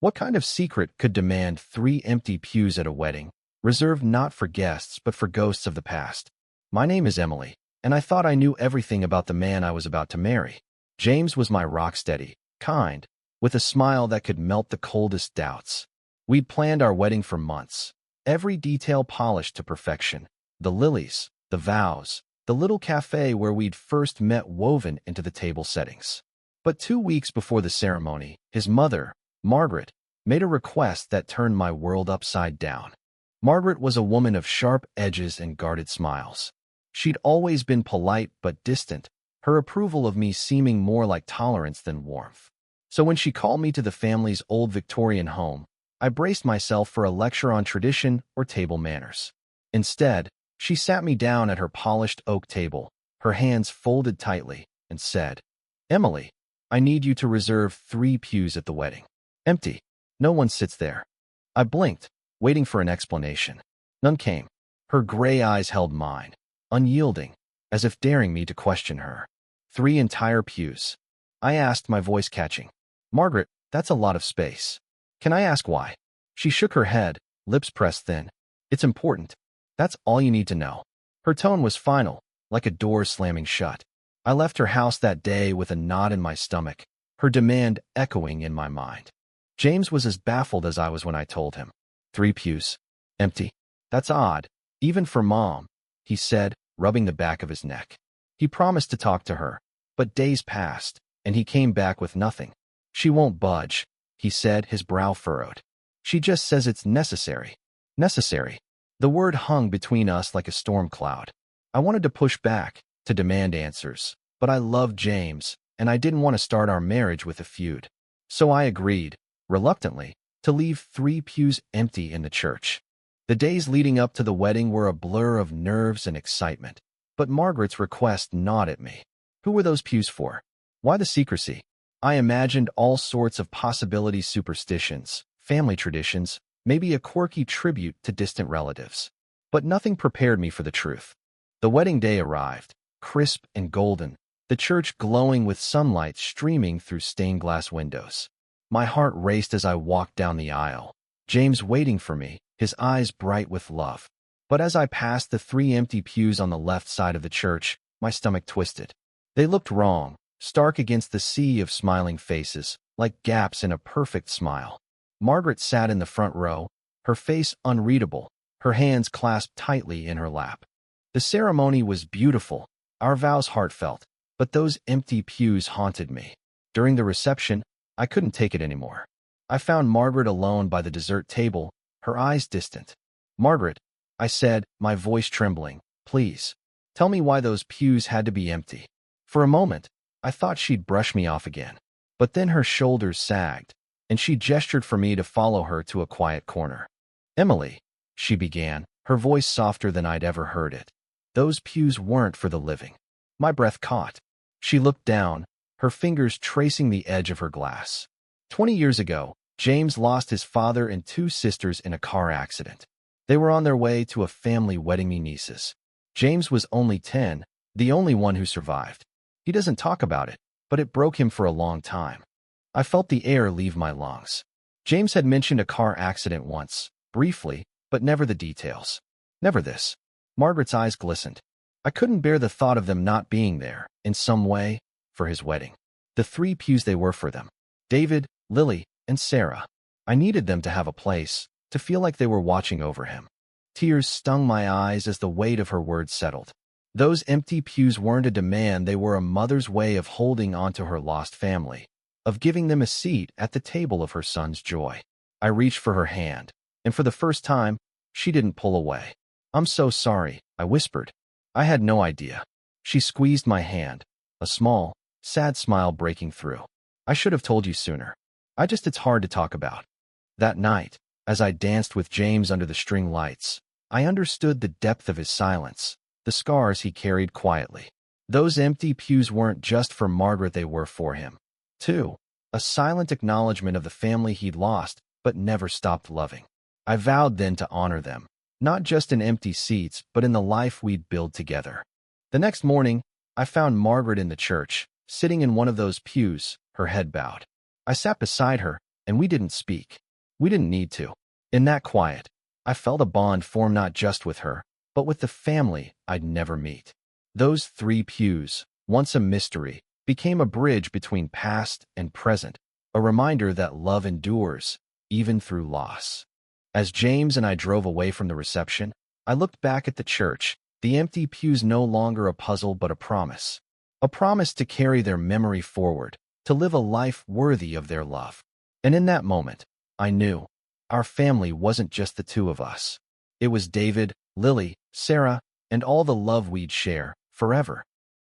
What kind of secret could demand 3 empty pews at a wedding, reserved not for guests but for ghosts of the past? My name is Emily, and I thought I knew everything about the man I was about to marry. James was my rock-steady, kind, with a smile that could melt the coldest doubts. We'd planned our wedding for months, every detail polished to perfection. The lilies, the vows, the little cafe where we'd first met woven into the table settings. But 2 weeks before the ceremony, his mother, Margaret, made a request that turned my world upside down. Margaret was a woman of sharp edges and guarded smiles. She'd always been polite but distant, her approval of me seeming more like tolerance than warmth. So when she called me to the family's old Victorian home, I braced myself for a lecture on tradition or table manners. Instead, she sat me down at her polished oak table, her hands folded tightly, and said, "Emily, I need you to reserve 3 pews at the wedding. Empty. No one sits there." I blinked, waiting for an explanation. None came. Her gray eyes held mine, unyielding, as if daring me to question her. 3 entire pews. I asked, my voice catching. "Margaret, that's a lot of space. Can I ask why?" She shook her head, lips pressed thin. "It's important. That's all you need to know." Her tone was final, like a door slamming shut. I left her house that day with a knot in my stomach, her demand echoing in my mind. James was as baffled as I was when I told him. 3 pews. Empty. That's odd, even for Mom, he said, rubbing the back of his neck. He promised to talk to her, but days passed, and he came back with nothing. "She won't budge," he said, his brow furrowed. "She just says it's necessary." Necessary. The word hung between us like a storm cloud. I wanted to push back, to demand answers, but I loved James, and I didn't want to start our marriage with a feud. So I agreed, reluctantly, to leave 3 pews empty in the church. The days leading up to the wedding were a blur of nerves and excitement, but Margaret's request gnawed at me. Who were those pews for? Why the secrecy? I imagined all sorts of possibilities: superstitions, family traditions, maybe a quirky tribute to distant relatives. But nothing prepared me for the truth. The wedding day arrived, crisp and golden, the church glowing with sunlight streaming through stained glass windows. My heart raced as I walked down the aisle, James waiting for me, his eyes bright with love. But as I passed the 3 empty pews on the left side of the church, my stomach twisted. They looked wrong, stark against the sea of smiling faces, like gaps in a perfect smile. Margaret sat in the front row, her face unreadable, her hands clasped tightly in her lap. The ceremony was beautiful, our vows heartfelt, but those empty pews haunted me. During the reception, I couldn't take it anymore. I found Margaret alone by the dessert table, her eyes distant. "Margaret," I said, my voice trembling, "please, tell me why those pews had to be empty." For a moment, I thought she'd brush me off again. But then her shoulders sagged, and she gestured for me to follow her to a quiet corner. "Emily," she began, her voice softer than I'd ever heard it. "Those pews weren't for the living." My breath caught. She looked down, her fingers tracing the edge of her glass. 20 years ago, James lost his father and 2 sisters in a car accident. They were on their way to a family wedding me nieces. James was only 10, the only one who survived. He doesn't talk about it, but it broke him for a long time. I felt the air leave my lungs. James had mentioned a car accident once, briefly, but never the details. Never this. Margaret's eyes glistened. I couldn't bear the thought of them not being there, in some way, for his wedding. The 3 pews they were for them. David, Lily, and Sarah. I needed them to have a place, to feel like they were watching over him. Tears stung my eyes as the weight of her words settled. Those empty pews weren't a demand, they were a mother's way of holding onto her lost family, of giving them a seat at the table of her son's joy. I reached for her hand, and for the first time, she didn't pull away. "I'm so sorry," I whispered. "I had no idea." She squeezed my hand, a small, sad smile breaking through. "I should have told you sooner. It's hard to talk about." That night, as I danced with James under the string lights, I understood the depth of his silence, the scars he carried quietly. Those empty pews weren't just for Margaret, they were for him, too. A silent acknowledgement of the family he'd lost, but never stopped loving. I vowed then to honor them, not just in empty seats, but in the life we'd build together. The next morning, I found Margaret in the church, sitting in one of those pews, her head bowed. I sat beside her, and we didn't speak. We didn't need to. In that quiet, I felt a bond form not just with her, but with the family I'd never meet. Those 3 pews, once a mystery, became a bridge between past and present, a reminder that love endures, even through loss. As James and I drove away from the reception, I looked back at the church, the empty pews no longer a puzzle but a promise. A promise to carry their memory forward, to live a life worthy of their love. And in that moment, I knew our family wasn't just the 2 of us. It was David, Lily, Sarah, and all the love we'd share forever.